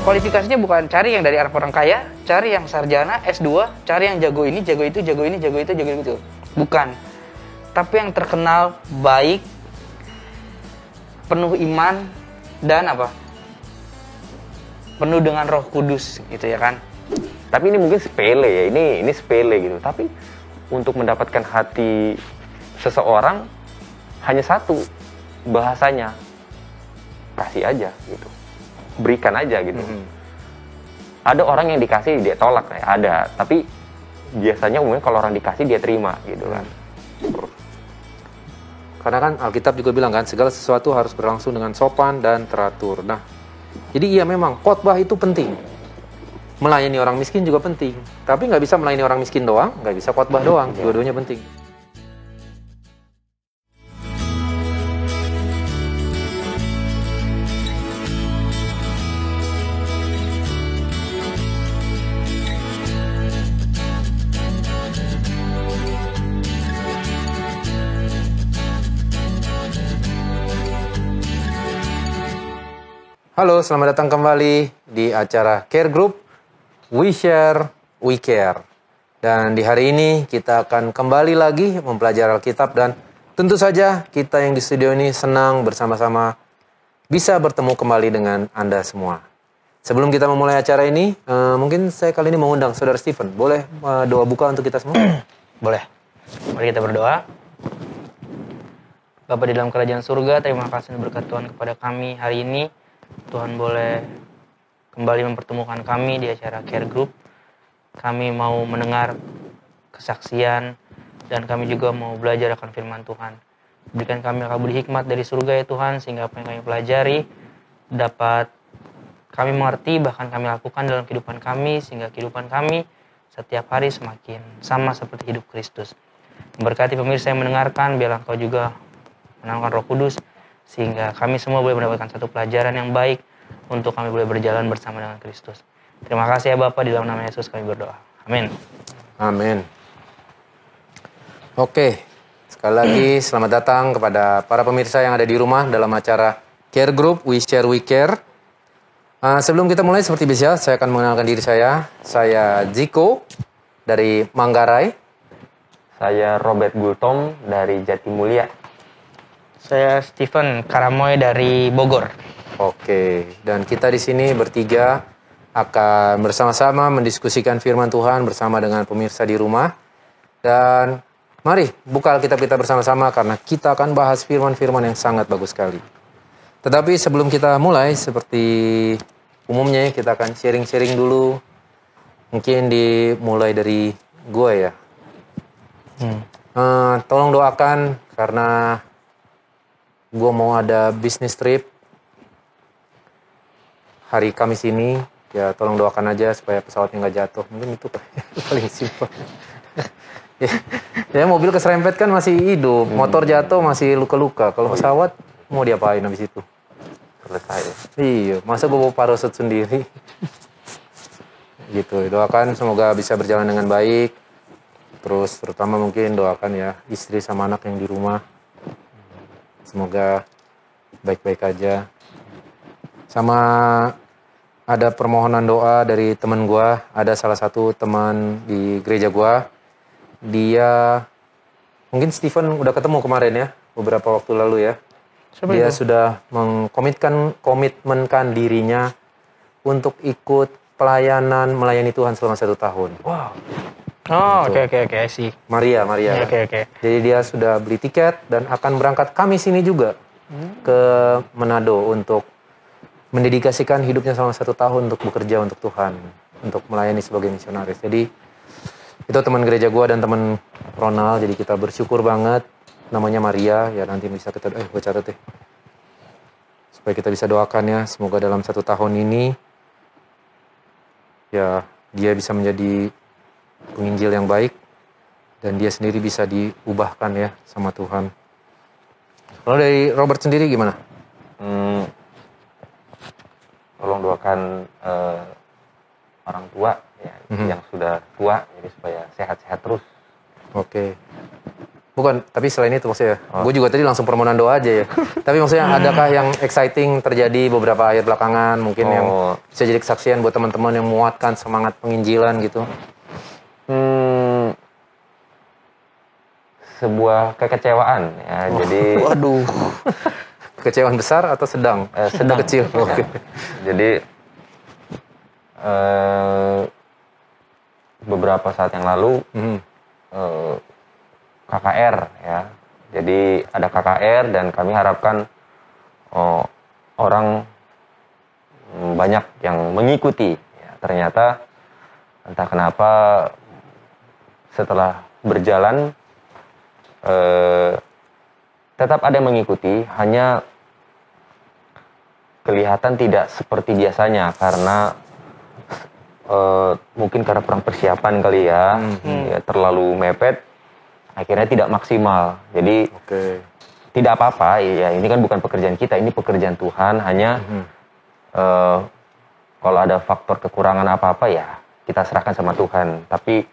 kualifikasinya bukan cari yang dari orang kaya, cari yang sarjana, S2, cari yang jago ini, jago itu, jago ini, jago itu, jago itu. Bukan. Tapi yang terkenal, baik, penuh iman, dan apa? Penuh dengan Roh Kudus, gitu ya kan? Tapi ini mungkin sepele ya, ini sepele gitu. Tapi untuk mendapatkan hati seseorang hanya satu bahasanya, kasih aja gitu, berikan aja gitu. Ada orang yang dikasih dia tolak ya, ada. Tapi biasanya umumnya kalau orang dikasih dia terima gitu kan. Karena kan Alkitab juga bilang kan, segala sesuatu harus berlangsung dengan sopan dan teratur. Nah, jadi iya memang khotbah itu penting. Melayani orang miskin juga penting. Tapi nggak bisa melayani orang miskin doang, nggak bisa khotbah doang. Dua-duanya penting. Halo, selamat datang kembali di acara Care Group. We Share, We Care. Dan di hari ini kita akan kembali lagi mempelajari Alkitab dan tentu saja kita yang di studio ini senang bersama-sama bisa bertemu kembali dengan Anda semua. Sebelum kita memulai acara ini, mungkin saya kali ini mengundang Saudara Stephen. Boleh doa buka untuk kita semua? Boleh. Mari kita berdoa. Bapa di dalam kerajaan surga, terima kasih berkat Tuhan kepada kami hari ini. Tuhan boleh kembali mempertemukan kami di acara Care Group. Kami mau mendengar kesaksian dan kami juga mau belajar akan firman Tuhan. Berikan kami akal budi hikmat dari surga ya Tuhan, sehingga apa yang kami pelajari dapat kami mengerti, bahkan kami lakukan dalam kehidupan kami, sehingga kehidupan kami setiap hari semakin sama seperti hidup Kristus. Memberkati pemirsa yang mendengarkan, biarlah Engkau juga menanamkan Roh Kudus, sehingga kami semua boleh mendapatkan satu pelajaran yang baik untuk kami boleh berjalan bersama dengan Kristus. Terima kasih ya Bapak, di dalam nama Yesus kami berdoa. Amin. Amin. Oke, sekali lagi selamat datang kepada para pemirsa yang ada di rumah dalam acara Care Group, We Share, We Care. Sebelum kita mulai, seperti biasa, saya akan mengenalkan diri saya. Saya Ziko dari Manggarai. Saya Robert Gultom dari Jatimulya. Saya Stephen Karamoy dari Bogor. Oke, dan kita di sini bertiga akan bersama-sama mendiskusikan firman Tuhan bersama dengan pemirsa di rumah. Dan mari buka Alkitab kita bersama-sama karena kita akan bahas firman-firman yang sangat bagus sekali. Tetapi sebelum kita mulai, seperti umumnya kita akan sharing-sharing dulu. Mungkin dimulai dari gue ya. Tolong doakan karena gue mau ada bisnis trip hari Kamis ini. Ya tolong doakan aja supaya pesawatnya nggak jatuh. Mungkin itu paling simpel. Ya mobil keserempet kan masih hidup. Motor jatuh masih luka-luka. Kalau pesawat mau diapain habis itu? Selesai. Iya, masa gue bawa parasut sendiri? Gitu, doakan semoga bisa berjalan dengan baik. Terus terutama mungkin doakan ya istri sama anak yang di rumah. Semoga baik-baik aja. Sama ada permohonan doa dari teman gue. Ada salah satu teman di gereja gue. Dia, mungkin Stephen udah ketemu kemarin ya, beberapa waktu lalu ya. Dia sudah komitmenkan dirinya untuk ikut pelayanan melayani Tuhan selama 1 tahun. Wow. Oh, oke sih. Maria. Oke. Jadi dia sudah beli tiket dan akan berangkat Kamis ini juga ke Manado untuk mendedikasikan hidupnya selama 1 tahun untuk bekerja untuk Tuhan, untuk melayani sebagai misionaris. Jadi itu teman gereja gua dan teman Ronald. Jadi kita bersyukur banget. Namanya Maria, ya nanti bisa kita gue catat deh. Supaya kita bisa doakan ya, semoga dalam 1 tahun ini ya dia bisa menjadi penginjil yang baik dan dia sendiri bisa diubahkan ya sama Tuhan. Kalau dari Robert sendiri gimana? Tolong doakan orang tua ya, yang sudah tua, jadi supaya sehat-sehat terus. Oke. Bukan, tapi selain itu maksudnya, gue juga tadi langsung permohonan doa aja ya. Tapi maksudnya adakah yang exciting terjadi beberapa akhir belakangan, mungkin yang bisa jadi kesaksian buat teman-teman yang menguatkan semangat penginjilan gitu? Sebuah kekecewaan ya. Jadi Waduh. Kekecewaan besar atau sedang? sedang Kecil. ya. Oke. Jadi beberapa saat yang lalu KKR ya. Jadi ada KKR dan kami harapkan orang banyak yang mengikuti. Ya, ternyata entah kenapa setelah berjalan tetap ada yang mengikuti, hanya kelihatan tidak seperti biasanya karena mungkin karena kurang persiapan kali ya, ya terlalu mepet. Akhirnya tidak maksimal. Jadi tidak apa-apa. Ya ini kan bukan pekerjaan kita, ini pekerjaan Tuhan. Hanya kalau ada faktor kekurangan apa-apa ya kita serahkan sama Tuhan. Tapi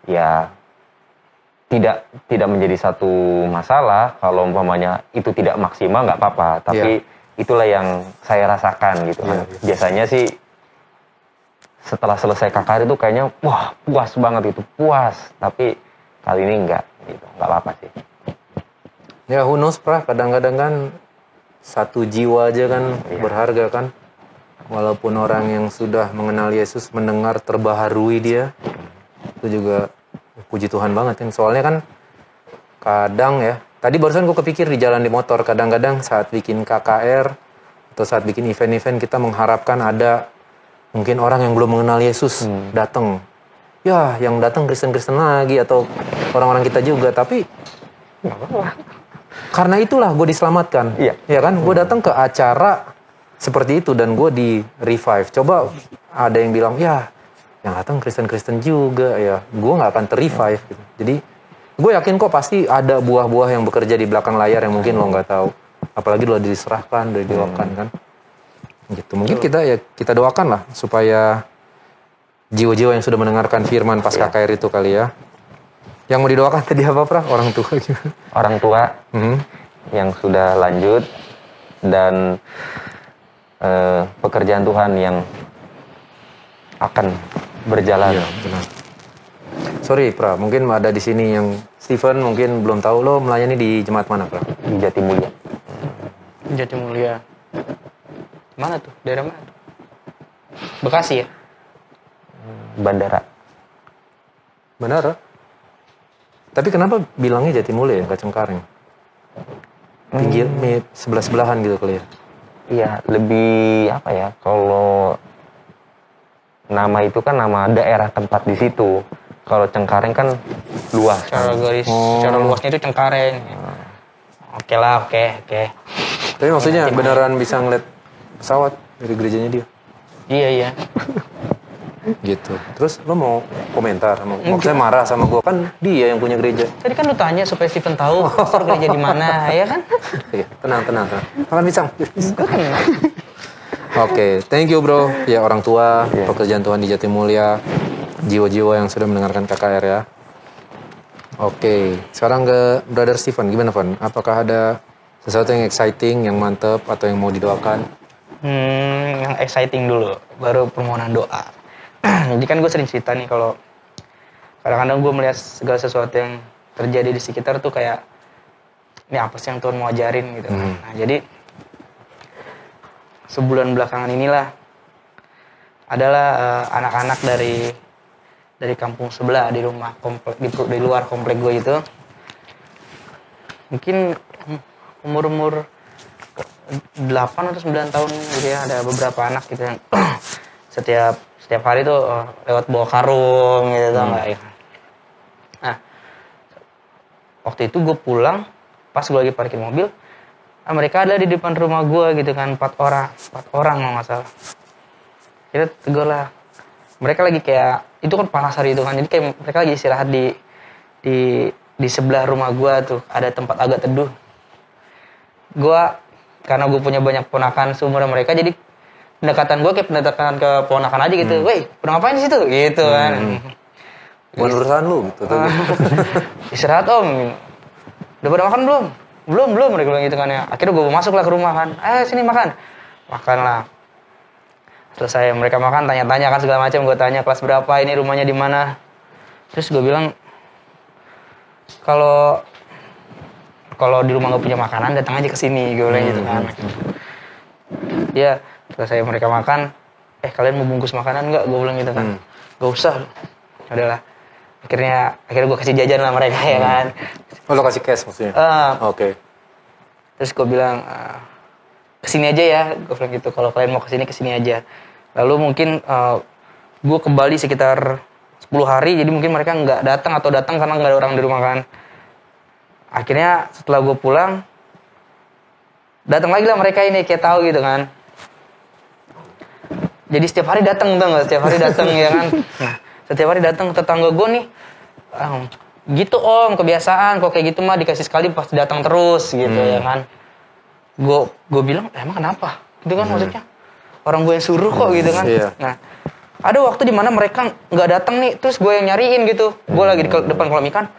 ya tidak menjadi satu masalah kalau umpamanya itu tidak maksimal, nggak apa-apa. Tapi itulah yang saya rasakan gitu. Biasanya sih setelah selesai KKR itu kayaknya wah puas banget itu, puas. Tapi kali ini enggak gitu, nggak apa-apa sih. Ya who knows, Pra, kadang-kadang kan satu jiwa aja kan berharga kan. Walaupun orang yang sudah mengenal Yesus mendengar terbaharui dia, itu juga puji Tuhan banget kan. Soalnya kan kadang ya, tadi barusan gue kepikir di jalan di motor, kadang-kadang saat bikin KKR atau saat bikin event-event kita mengharapkan ada mungkin orang yang belum mengenal Yesus datang. Ya, yang datang Kristen-Kristen lagi atau orang-orang kita juga, tapi karena itulah gue diselamatkan. Ya kan, gue datang ke acara seperti itu dan gue di revive. Coba ada yang bilang, ya yang datang Kristen-Kristen juga, ya gue nggak akan ter-revive gitu. Jadi gue yakin kok pasti ada buah-buah yang bekerja di belakang layar yang mungkin lo nggak tahu. Apalagi lo diserahkan, udah didoakan kan. Gitu. Mungkin kita doakan lah supaya jiwa-jiwa yang sudah mendengarkan firman pas KKR itu kali ya. Yang mau didoakan tadi apa, Pra? Orang tua gimana? Orang tua yang sudah lanjut dan pekerjaan Tuhan yang akan berjalan. Iya, benar. Sorry, Pra, mungkin ada di sini yang Steven mungkin belum tahu, lo melayani di jemaat mana, Pra? Di Jatimulya. Jatimulya. Mana tuh? Daerah mana tuh? Bekasi ya? Bandara. Benar. Tapi kenapa bilangnya Jatimulya ya, nggak Cengkareng? Pinggir, sebelah-sebelahan gitu kali ya? Iya, lebih apa ya, kalau nama itu kan nama daerah tempat di situ. Kalau Cengkareng kan luas. Secara garis, secara luasnya itu Cengkareng. Oke lah, oke. Tapi maksudnya beneran bisa ngeliat pesawat dari gerejanya dia? Iya. Gitu. Terus lo mau komentar? Maksudnya marah sama gue, kan dia yang punya gereja. Tadi kan lu tanya supaya Steven tahu pastor gereja di mana, ya kan? Iya, tenang. Makan pisang. Oke, thank you bro. Ya orang tua, pekerjaan Tuhan di Jatimulya, jiwa-jiwa yang sudah mendengarkan KKR ya. Oke, sekarang ke Brother Steven, gimana Van? Apakah ada sesuatu yang exciting, yang mantep, atau yang mau didoakan? Yang exciting dulu, baru permohonan doa. Jadi kan gue sering cerita nih kalau kadang-kadang gue melihat segala sesuatu yang terjadi di sekitar tuh kayak ini apa sih yang Tuhan mau ajarin gitu. Nah jadi sebulan belakangan inilah adalah anak-anak dari kampung sebelah di rumah komplek di luar komplek gue itu mungkin umur 8 atau 9 tahun gitu ya, ada beberapa anak gitu yang setiap hari tuh lewat bawa karung gitu tau nggak ya. Nah waktu itu gue pulang pas gue lagi parkir mobil, mereka ada di depan rumah gue gitu kan, 4 orang kalau nggak salah. Kita tegur lah, mereka lagi kayak itu kan panas hari itu kan, jadi kayak mereka lagi istirahat di sebelah rumah gue tuh ada tempat agak teduh. Gue karena gue punya banyak ponakan seumuran mereka, jadi pendekatan gue kayak pendekatan ke ponakan aja gitu. Weh, pernah ngapain di situ? Gitu kan. Bukan urusan lu gitu. Istirahat om. udah pada makan belum? Belum, mereka bilang gitu kan ya. Akhirnya gue masuk lah ke rumah kan, sini makan lah. Selesai mereka makan, tanya-tanya kan segala macam. Gue tanya kelas berapa, ini rumahnya di mana. Terus gue bilang, kalau di rumah nggak punya makanan, datang aja ke sini. Gue bilang gitu kan. Ya, selesai mereka makan. Kalian mau bungkus makanan nggak? Gue bilang gitu kan. Gak usah. Udahlah. Akhirnya gue kasih jajan lah mereka ya kan. Oh, lo kasih cash maksudnya? Oke. Terus gue bilang, kesini aja ya, gue bilang gitu. Kalau kalian mau kesini aja. Lalu mungkin gue kembali sekitar 10 hari, jadi mungkin mereka nggak datang atau datang karena nggak ada orang di rumah kan. Akhirnya setelah gue pulang, datang lagi lah mereka ini kayak tahu gitu kan. Jadi setiap hari datang tuh nggak, setiap hari datang ya kan. Nah, setiap hari datang tetangga gue nih, gitu om kebiasaan, kok kayak gitu mah dikasih sekali pasti datang terus gitu ya kan. Gue bilang emang kenapa gitu kan, maksudnya orang gue yang suruh kok gitu kan. Nah ada waktu dimana mereka nggak datang nih, terus gue yang nyariin gitu. Gue lagi di depan kolam ikan,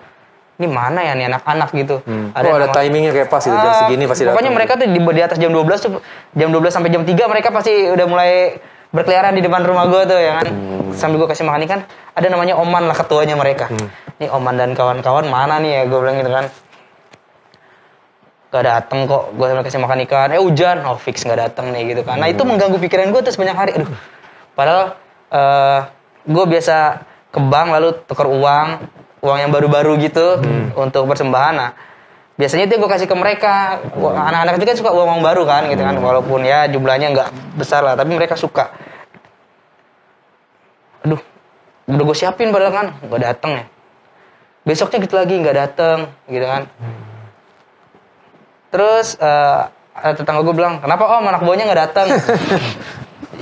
ini mana ya nih anak-anak gitu. Ada timingnya kayak pas gitu, jam segini pasti datang. Pokoknya mereka tuh di atas jam 12 tuh, jam 12 sampai jam 3 mereka pasti udah mulai berkeliaran di depan rumah gue tuh ya kan. Sambil gue kasih makan ikan, ada namanya Oman lah ketuanya mereka. Nih Oman dan kawan-kawan mana nih ya, gue bilang gitu kan. Gak dateng kok, gue sambil kasih makan ikan, hujan, fix gak dateng nih gitu kan. Nah itu mengganggu pikiran gue tuh sebanyak hari. Padahal gue biasa ke bank lalu tukar uang yang baru-baru gitu untuk persembahan. Nah biasanya itu gue kasih ke mereka. Anak-anak itu kan suka uang baru kan gitu kan, walaupun ya jumlahnya nggak besar lah, tapi mereka suka. Udah gue siapin padahal kan nggak dateng ya. Besoknya gitu lagi nggak dateng gitu kan. Terus tetangga gue bilang, kenapa om anak buahnya nggak datang?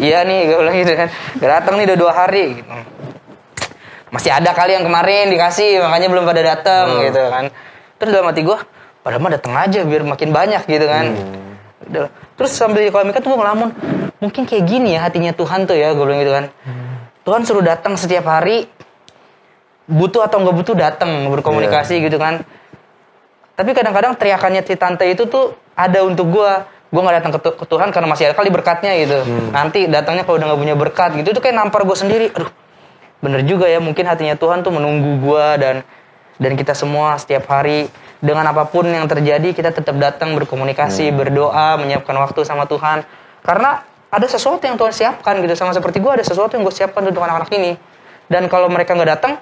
Iya nih, gue bilang gitu kan, nggak datang nih udah 2 hari. Gitu. Masih ada kali yang kemarin dikasih, makanya belum pada datang gitu kan. Terus dalam hati gue, padahal mah datang aja biar makin banyak gitu kan. Terus sambil di kolam ikan tuh gue ngelamun, mungkin kayak gini ya hatinya Tuhan tuh ya, gue bilang gitu kan. Tuhan suruh datang setiap hari, butuh atau nggak butuh datang berkomunikasi gitu kan. Tapi kadang-kadang teriakannya si tante itu tuh ada untuk gue nggak datang ke Tuhan karena masih ada kali berkatnya gitu. Nanti datangnya kalau udah nggak punya berkat gitu, itu kayak nampar gue sendiri. Aduh, bener juga ya, mungkin hatinya Tuhan tuh menunggu gue dan kita semua setiap hari dengan apapun yang terjadi kita tetap datang berkomunikasi, berdoa, menyiapkan waktu sama Tuhan. Karena ada sesuatu yang Tuhan siapkan gitu, sama seperti gue ada sesuatu yang gue siapkan untuk anak-anak ini. Dan kalau mereka nggak datang,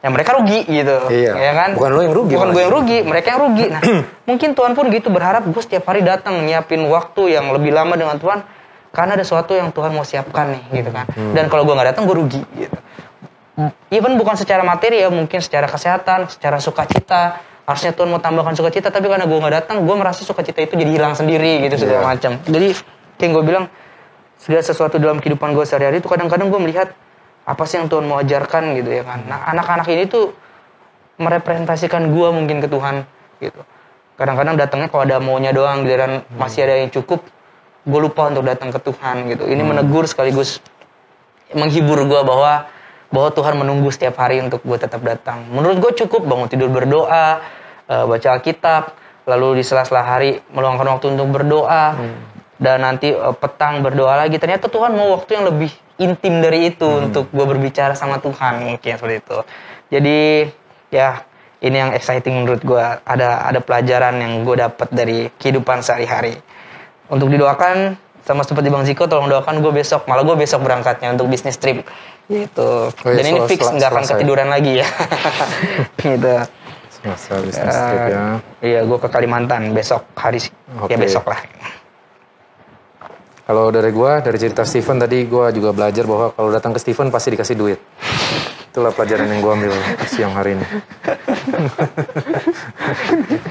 ya mereka rugi gitu, ya kan? Bukan lo yang rugi. Bukan gue yang rugi, mereka yang rugi. Nah, mungkin Tuhan pun gitu berharap gue setiap hari datang nyiapin waktu yang lebih lama dengan Tuhan, karena ada sesuatu yang Tuhan mau siapkan nih, gitu kan. Dan kalau gue nggak datang, gue rugi, gitu. Even bukan secara materi ya, mungkin secara kesehatan, secara sukacita. Harusnya Tuhan mau tambahkan sukacita, tapi karena gue nggak datang, gue merasa sukacita itu jadi hilang sendiri, gitu segala macam. Jadi kayak gue bilang, segala sesuatu dalam kehidupan gue sehari-hari itu kadang-kadang gue melihat apa sih yang Tuhan mau ajarkan gitu ya kan. Nah anak-anak ini tuh merepresentasikan gue mungkin ke Tuhan gitu. Kadang-kadang datangnya kalau ada maunya doang, giliran masih ada yang cukup, gue lupa untuk datang ke Tuhan gitu. Ini menegur sekaligus menghibur gue bahwa Tuhan menunggu setiap hari untuk gue tetap datang. Menurut gue cukup bangun tidur berdoa, baca Alkitab, lalu di sela-sela hari meluangkan waktu untuk berdoa, dan nanti petang berdoa lagi. Ternyata Tuhan mau waktu yang lebih intim dari itu untuk gue berbicara sama Tuhan, mungkin seperti itu. Jadi ya ini yang exciting menurut gue. Ada pelajaran yang gue dapat dari kehidupan sehari-hari. Untuk didoakan sama seperti Bang Ziko, tolong doakan gue besok. Malah gue besok berangkatnya untuk bisnis trip gitu. Dan ini fix nggak akan ketiduran lagi ya. Gitu. Selasa bisnis trip ya. Iya, gue ke Kalimantan besok hari ya besok lah. Kalau dari cerita Steven tadi, gue juga belajar bahwa kalau datang ke Steven pasti dikasih duit. Itulah pelajaran yang gue ambil siang hari ini.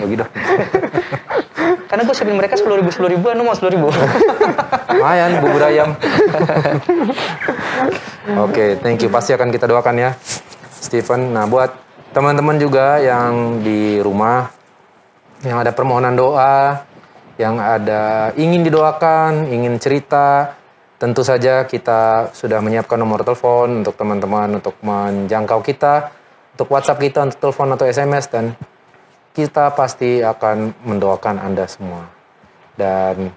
Bagi dong. Karena gue siapin mereka 10 ribuan, lu mau 10 ribu? Lumayan, bubur ayam. Oke, thank you. Pasti akan kita doakan ya, Steven. Nah, buat teman-teman juga yang di rumah, yang ada permohonan doa, yang ada ingin didoakan, ingin cerita, tentu saja kita sudah menyiapkan nomor telepon untuk teman-teman untuk menjangkau kita, untuk WhatsApp kita, untuk telepon atau SMS, dan kita pasti akan mendoakan Anda semua. Dan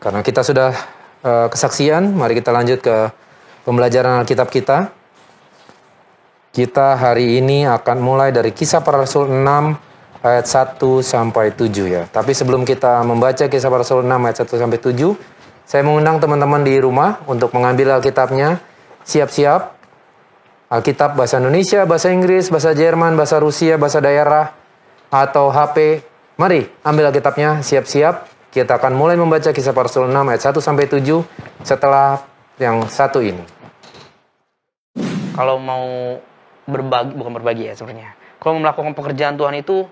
karena kita sudah kesaksian, mari kita lanjut ke pembelajaran Alkitab kita. Kita hari ini akan mulai dari Kisah Para Rasul 6 ayat 1 sampai 7 ya. Tapi sebelum kita membaca Kisah Para Rasul 6 ayat 1 sampai 7, saya mengundang teman-teman di rumah untuk mengambil Alkitabnya. Siap-siap. Alkitab bahasa Indonesia, bahasa Inggris, bahasa Jerman, bahasa Rusia, bahasa daerah, atau HP. Mari ambil Alkitabnya, siap-siap. Kita akan mulai membaca Kisah Para Rasul 6 ayat 1 sampai 7 setelah yang satu ini. Kalau mau berbagi, bukan berbagi ya sebenarnya. Kalau mau melakukan pekerjaan Tuhan itu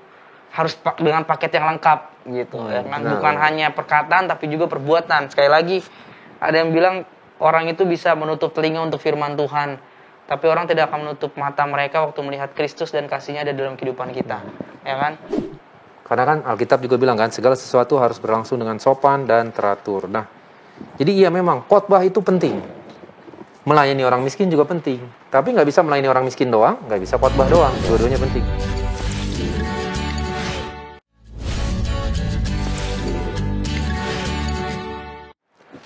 harus dengan paket yang lengkap gitu ya kan. Bukan hanya perkataan tapi juga perbuatan. Sekali lagi ada yang bilang orang itu bisa menutup telinga untuk firman Tuhan, tapi orang tidak akan menutup mata mereka waktu melihat Kristus dan kasih-Nya ada dalam kehidupan kita. Ya kan? Karena kan Alkitab juga bilang kan, segala sesuatu harus berlangsung dengan sopan dan teratur. Nah, jadi iya memang khotbah itu penting. Melayani orang miskin juga penting. Tapi nggak bisa melayani orang miskin doang, nggak bisa khotbah doang. Dua-duanya penting.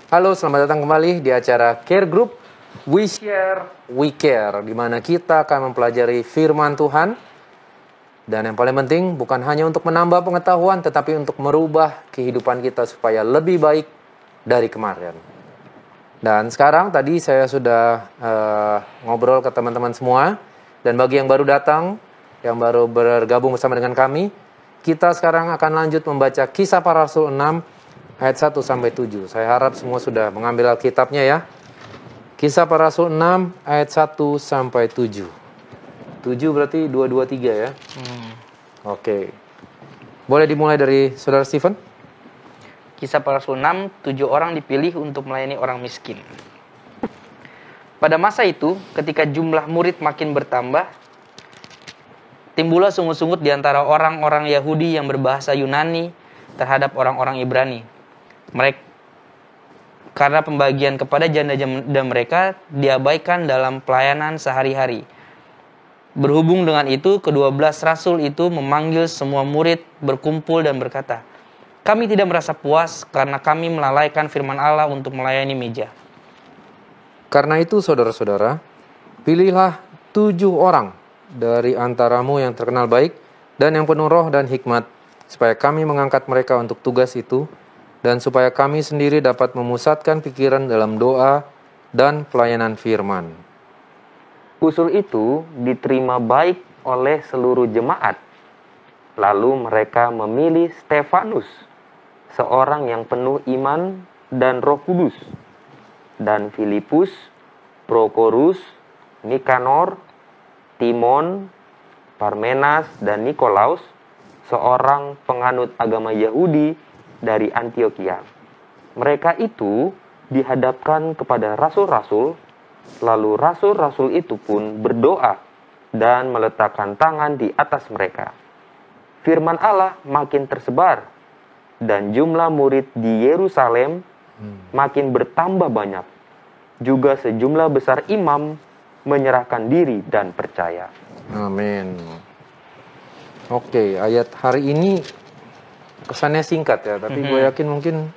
Halo, selamat datang kembali di acara Care Group We Share, We Care, di mana kita akan mempelajari firman Tuhan. Dan yang paling penting bukan hanya untuk menambah pengetahuan, tetapi untuk merubah kehidupan kita supaya lebih baik dari kemarin. Dan sekarang tadi saya sudah ngobrol ke teman-teman semua. Dan bagi yang baru datang, yang baru bergabung bersama dengan kami, kita sekarang akan lanjut membaca Kisah Para Rasul 6 ayat 1 sampai 7. Saya harap semua sudah mengambil Alkitabnya ya. Kisah Para Rasul 6 ayat 1 sampai 7. 7 berarti 2, 2, 3 ya. Oke. Boleh dimulai dari Saudara Stephen? Kisah Para Rasul 6, 7 orang dipilih untuk melayani orang miskin. Pada masa itu, ketika jumlah murid makin bertambah, timbullah sungut-sungut di antara orang-orang Yahudi yang berbahasa Yunani terhadap orang-orang Ibrani. Mereka karena pembagian kepada janda-janda mereka diabaikan dalam pelayanan sehari-hari. Berhubung dengan itu, ke-12 rasul itu memanggil semua murid berkumpul dan berkata, "Kami tidak merasa puas karena kami melalaikan firman Allah untuk melayani meja. Karena itu saudara-saudara, pilihlah 7 orang dari antaramu yang terkenal baik dan yang penuh roh dan hikmat, supaya kami mengangkat mereka untuk tugas itu, dan supaya kami sendiri dapat memusatkan pikiran dalam doa dan pelayanan firman." Usul itu diterima baik oleh seluruh jemaat. Lalu mereka memilih Stefanus, seorang yang penuh iman dan Roh Kudus, dan Filipus, Prokorus, Nikanor, Timon, Parmenas, dan Nikolaus, seorang penganut agama Yahudi dari Antioquia. Mereka itu dihadapkan kepada rasul-rasul. Lalu rasul-rasul itu pun berdoa dan meletakkan tangan di atas mereka. Firman Allah makin tersebar dan jumlah murid di Yerusalem makin bertambah banyak. Juga sejumlah besar imam menyerahkan diri dan percaya. Amin. Oke, ayat hari ini kesannya singkat ya, tapi gue yakin mungkin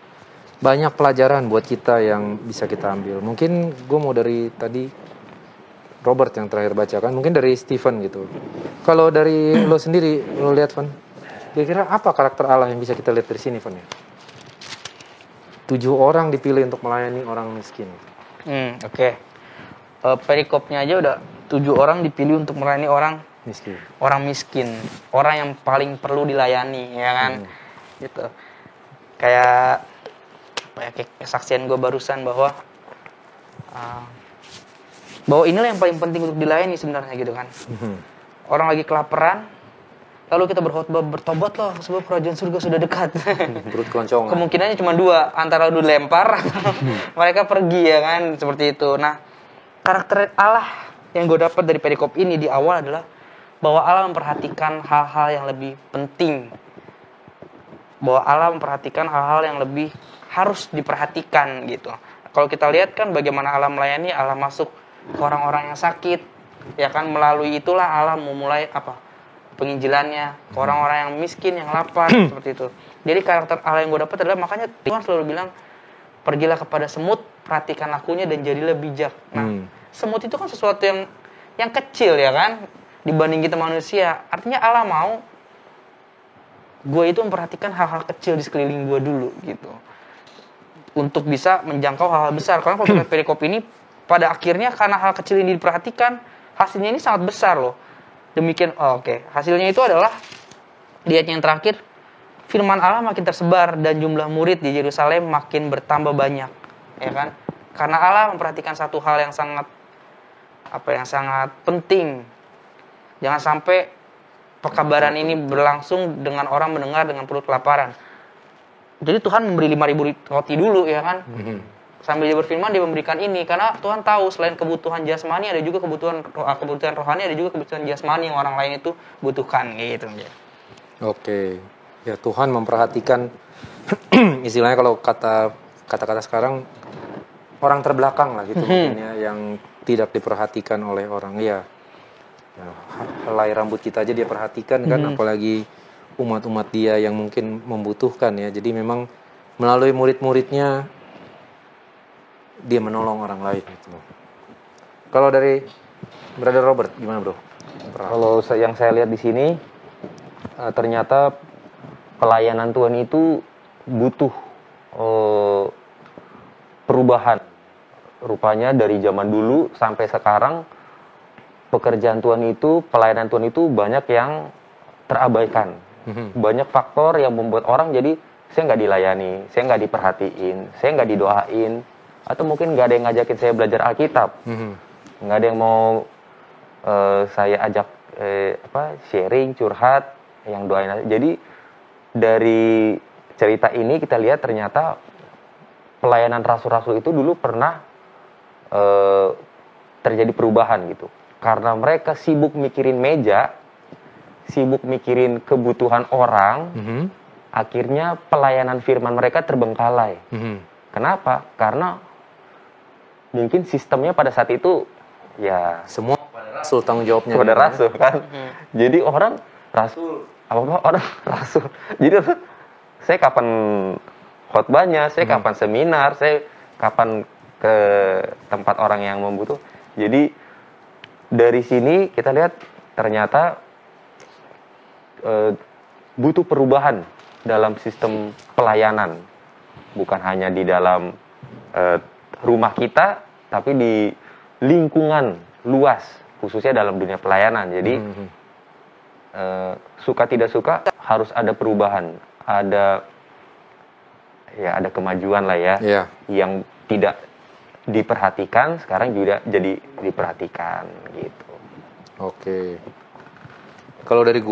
banyak pelajaran buat kita yang bisa kita ambil. Mungkin gue mau dari tadi Robert yang terakhir bacakan, mungkin dari Stephen gitu. Kalau dari lo sendiri, lo lihat Van, kira-kira apa karakter Allah yang bisa kita lihat dari sini Van ya? 7 orang dipilih untuk melayani orang miskin. Oke. Perikopnya aja udah 7 orang dipilih untuk melayani orang Miskin. Orang yang paling perlu dilayani, ya kan? Gitu. Kayak kesaksian gue barusan bahwa inilah yang paling penting untuk dilayani sebenarnya gitu kan. Orang lagi kelaparan, lalu kita berkhotbah, bertobat loh sebab kerajaan surga sudah dekat. Perut keloncongan. Kemungkinannya cuma 2, antara lu dilempar mereka pergi ya kan, seperti itu. Nah, karakter Allah yang gue dapat dari perikop ini di awal adalah bahwa Allah memperhatikan hal-hal yang lebih penting. Bahwa Allah memperhatikan hal-hal yang lebih harus diperhatikan gitu. Kalau kita lihat kan bagaimana Allah melayani, Allah masuk ke orang-orang yang sakit, ya kan, melalui itulah Allah memulai penginjilannya ke orang-orang yang miskin, yang lapar seperti itu. Jadi karakter Allah yang gue dapat adalah, makanya Tuhan selalu bilang, pergilah kepada semut, perhatikan lakunya dan jadilah bijak. Nah, semut itu kan sesuatu yang kecil ya kan, dibanding kita manusia. Artinya Allah mau gue itu memperhatikan hal-hal kecil di sekeliling gue dulu gitu, untuk bisa menjangkau hal-hal besar. Karena kalau kita perikop ini, pada akhirnya karena hal kecil ini diperhatikan, hasilnya ini sangat besar loh. Demikian, hasilnya itu adalah di ayat yang terakhir, firman Allah makin tersebar dan jumlah murid di Yerusalem makin bertambah banyak, ya kan? Karena Allah memperhatikan satu hal yang sangat sangat penting. Jangan sampai pekabaran ini berlangsung dengan orang mendengar dengan perut kelaparan. Jadi Tuhan memberi 5.000 roti dulu, ya kan? Sambil dia berfirman, dia memberikan ini karena Tuhan tahu selain kebutuhan jasmani ada juga kebutuhan rohani, ada juga kebutuhan jasmani yang orang lain itu butuhkan gitu. Oke. Ya, Tuhan memperhatikan istilahnya kalau kata-kata sekarang orang terbelakang lah gitu mungkin ya, yang tidak diperhatikan oleh orang. Ya, helai rambut kita aja dia perhatikan kan, apalagi umat-umat dia yang mungkin membutuhkan ya. Jadi memang melalui murid-muridnya dia menolong orang lain gitu. Kalau dari Brother Robert gimana, Bro? Kalau yang saya lihat di sini, ternyata pelayanan Tuhan itu butuh perubahan. Rupanya dari zaman dulu sampai sekarang, pekerjaan Tuhan itu, pelayanan Tuhan itu banyak yang terabaikan. Banyak faktor yang membuat orang jadi, saya nggak dilayani, saya nggak diperhatiin, saya nggak didoain, atau mungkin nggak ada yang ngajakin saya belajar Alkitab, nggak ada yang mau saya ajak sharing, curhat, yang doain. Jadi dari cerita ini kita lihat ternyata pelayanan rasul-rasul itu dulu pernah terjadi perubahan gitu. Karena mereka sibuk mikirin meja, sibuk mikirin kebutuhan orang, akhirnya pelayanan firman mereka terbengkalai. Kenapa? Karena mungkin sistemnya pada saat itu ya semua pada rasul tanggung jawabnya. Pada rasul kan. Jadi orang rasul, orang rasul. Jadi saya kapan khotbahnya, saya kapan seminar, saya kapan ke tempat orang yang membutuh. Jadi dari sini kita lihat ternyata butuh perubahan dalam sistem pelayanan, bukan hanya di dalam rumah kita, tapi di lingkungan luas, khususnya dalam dunia pelayanan. Jadi suka tidak suka harus ada perubahan, ada kemajuan lah ya, yang tidak diperhatikan sekarang juga jadi diperhatikan gitu. Oke. Kalau dari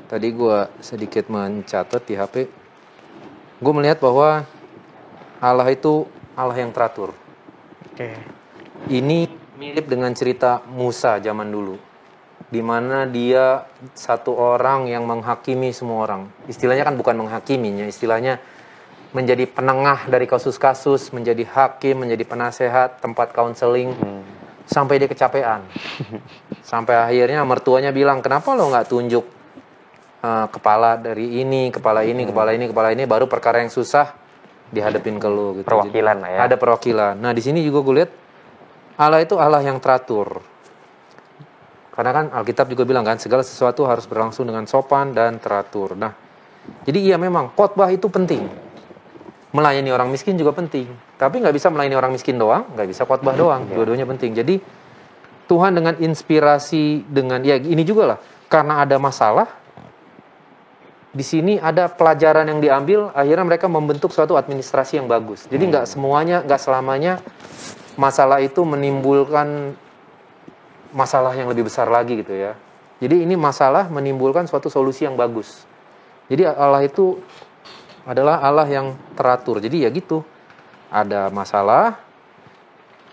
tadi gua sedikit mencatat di HP, gua melihat bahwa Allah itu Allah yang teratur. Ini mirip dengan cerita Musa zaman dulu, di mana dia satu orang yang menghakimi semua orang. Istilahnya kan bukan menghakiminya, istilahnya menjadi penengah dari kasus-kasus, menjadi hakim, menjadi penasehat, tempat konseling, sampai dia kecapean. Sampai akhirnya mertuanya bilang, kenapa lo nggak tunjuk kepala dari ini, kepala ini, baru perkara yang susah dihadapin ke lo gitu. Perwakilan lah ya. Ada perwakilan. Nah di sini juga gue lihat Allah itu Allah yang teratur. Karena kan Alkitab juga bilang kan, segala sesuatu harus berlangsung dengan sopan dan teratur. Nah, jadi iya memang khotbah itu penting. Melayani orang miskin juga penting. Tapi nggak bisa melayani orang miskin doang, nggak bisa khotbah doang. Dua-duanya penting. Jadi Tuhan dengan inspirasi, dengan ya ini juga lah, karena ada masalah. Di sini ada pelajaran yang diambil, akhirnya mereka membentuk suatu administrasi yang bagus. Jadi nggak selamanya masalah itu menimbulkan masalah yang lebih besar lagi gitu ya. Jadi ini masalah menimbulkan suatu solusi yang bagus. Jadi Allah itu adalah Allah yang teratur. Jadi ya gitu, ada masalah,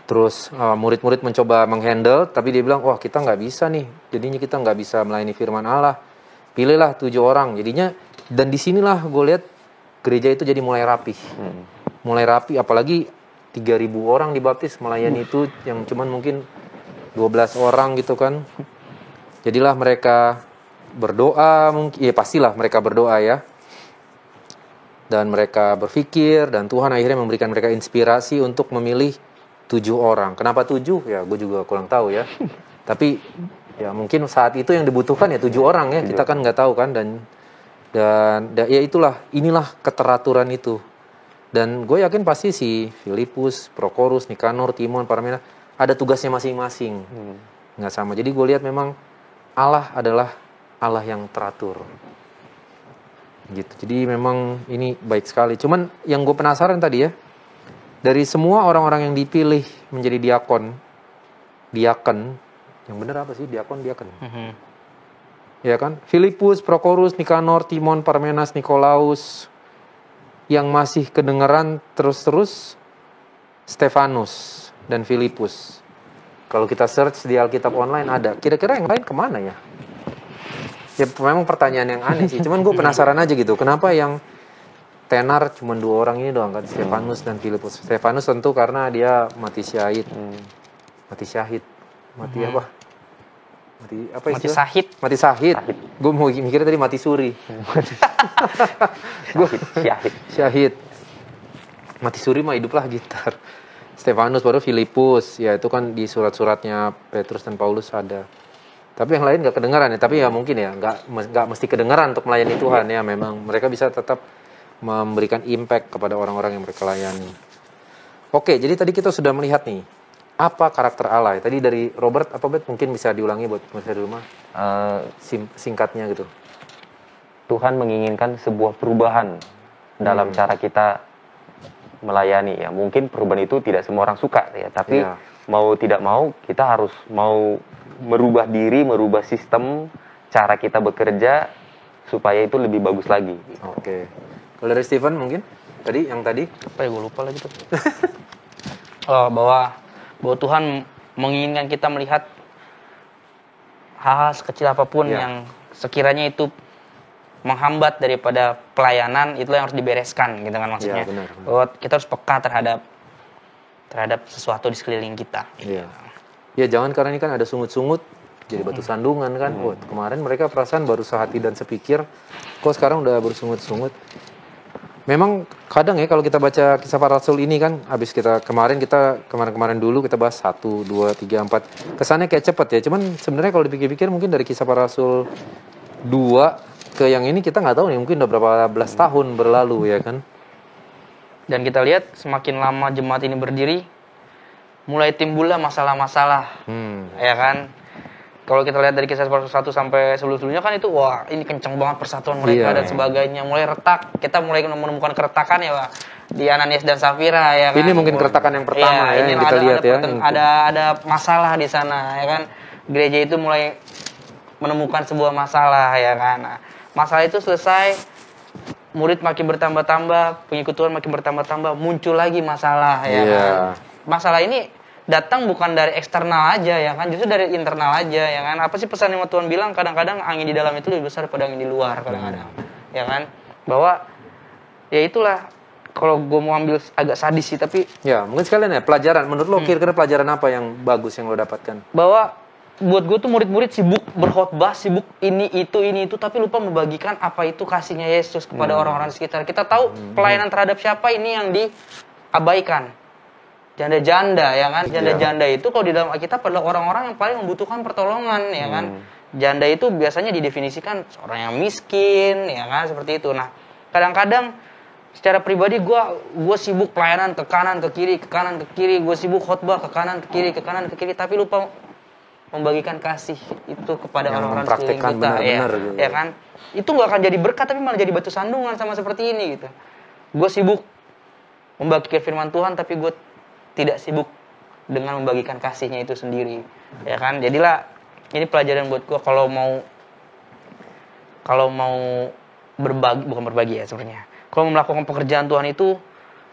terus murid-murid mencoba menghandle, tapi dia bilang, wah kita nggak bisa nih, jadinya kita nggak bisa melayani firman Allah. Pilihlah 7 orang, jadinya, dan disinilah gue lihat gereja itu jadi mulai rapi. Mulai rapi, apalagi 3.000 orang dibaptis, melayani itu yang cuman mungkin 12 orang gitu kan. Jadilah mereka berdoa mungkin, ya pastilah mereka berdoa ya. Dan mereka berpikir, dan Tuhan akhirnya memberikan mereka inspirasi untuk memilih 7 orang. Kenapa 7? Ya gue juga kurang tahu ya. Tapi ya mungkin saat itu yang dibutuhkan ya 7 orang ya. Kita kan nggak tahu kan. Dan ya inilah keteraturan itu. Dan gue yakin pasti si Filipus, Prokorus, Nikanor, Timon, Parmenas ada tugasnya masing-masing. Nggak sama. Jadi gue lihat memang Allah adalah Allah yang teratur. Gitu. Jadi memang ini baik sekali. Cuman yang gue penasaran tadi ya, dari semua orang-orang yang dipilih menjadi diakon, yang benar apa sih diakon? Ya kan? Filipus, Prokorus, Nikanor, Timon, Parmenas, Nikolaus, yang masih kedengaran terus-terus Stefanus dan Filipus. Kalau kita search di Alkitab online ada. Kira-kira yang lain kemana ya? Ya memang pertanyaan yang aneh sih. Cuman gue penasaran aja gitu. Kenapa yang tenar cuma 2 orang ini doang kan? Stefanus dan Filipus. Stefanus tentu karena dia mati syahid. Mati apa? Mati sahid. Mati sahid. Gue mau mikirnya tadi mati suri. Syahid. Mati suri mah hidup lah gitar. Stefanus, baru Filipus. Ya itu kan di surat-suratnya Petrus dan Paulus ada. Tapi yang lain nggak kedengaran ya. Tapi ya mungkin ya nggak mesti kedengaran untuk melayani Tuhan ya. Memang mereka bisa tetap memberikan impact kepada orang-orang yang mereka layani. Oke, jadi tadi kita sudah melihat nih apa karakter Allah. Tadi dari Robert mungkin bisa diulangi buat pemirsa di rumah. Singkatnya gitu. Tuhan menginginkan sebuah perubahan dalam cara kita melayani ya. Mungkin perubahan itu tidak semua orang suka ya. Tapi mau tidak mau kita harus mau merubah diri, merubah sistem cara kita bekerja supaya itu lebih bagus lagi. Oke. Kalau dari Steven mungkin yang tadi apa ya, gue lupa lagi tuh. bahwa Tuhan menginginkan kita melihat hal-hal sekecil apapun yang sekiranya itu menghambat daripada pelayanan, itu yang harus dibereskan gitu kan maksudnya. Benar. Bahwa kita harus peka terhadap sesuatu di sekeliling kita. Iya. Ya jangan karena ini kan ada sungut-sungut jadi batu sandungan kan. Kemarin mereka perasaan baru sehati dan sepikir, kok sekarang udah bersungut-sungut. Memang kadang ya kalau kita baca Kisah Para Rasul ini kan, habis kemarin dulu kita bahas 1, 2, 3, 4. Kesannya kayak cepet ya. Cuman sebenarnya kalau dipikir-pikir mungkin dari Kisah Para Rasul 2 ke yang ini kita nggak tahu nih, mungkin udah berapa belas tahun berlalu ya kan. Dan kita lihat semakin lama jemaat ini berdiri, mulai timbullah masalah-masalah, ya kan. Kalau kita lihat dari Kisah 1 sampai sebelum-sebelumnya kan itu wah ini kenceng banget persatuan mereka dan sebagainya, mulai retak. Kita mulai menemukan keretakan ya Pak, di Ananias dan Safira ya kan. Ini mungkin keretakan yang pertama ya yang kita lihat ya. Ada masalah di sana ya kan. Gereja itu mulai menemukan sebuah masalah ya kan. Nah, masalah itu selesai, murid makin bertambah-tambah, pengikut Tuhan makin bertambah-tambah, muncul lagi masalah ya kan. Masalah ini datang bukan dari eksternal aja ya kan, justru dari internal aja ya kan. Apa sih pesan yang Tuhan bilang, kadang-kadang angin di dalam itu lebih besar daripada angin di luar kadang-kadang. Ya kan? Bahwa ya itulah, kalau gue mau ambil agak sadis sih tapi ya mungkin sekalian ya pelajaran. Menurut lo kira-kira pelajaran apa yang bagus yang lo dapatkan? Bahwa buat gue tuh murid-murid sibuk berkhotbah, sibuk ini itu tapi lupa membagikan apa itu kasihnya Yesus kepada orang-orang sekitar. Kita tahu pelayanan terhadap siapa ini yang diabaikan. Janda-janda ya kan. Janda-janda itu kalau di dalam Alkitab adalah orang-orang yang paling membutuhkan pertolongan ya kan. Janda itu biasanya didefinisikan orang yang miskin ya kan, seperti itu. Nah, kadang-kadang secara pribadi gue sibuk pelayanan ke kanan ke kiri, gue sibuk khotbah ke kanan ke kiri, tapi lupa membagikan kasih itu kepada yang orang-orang sekeliling kita gitu. Ya kan. Itu nggak akan jadi berkat tapi malah jadi batu sandungan, sama seperti ini gitu. Gue sibuk membagikan firman Tuhan tapi gue tidak sibuk dengan membagikan kasihnya itu sendiri, ya kan. Jadilah ini pelajaran buat gue kalau mau berbagi ya sebenarnya. Kalau melakukan pekerjaan Tuhan itu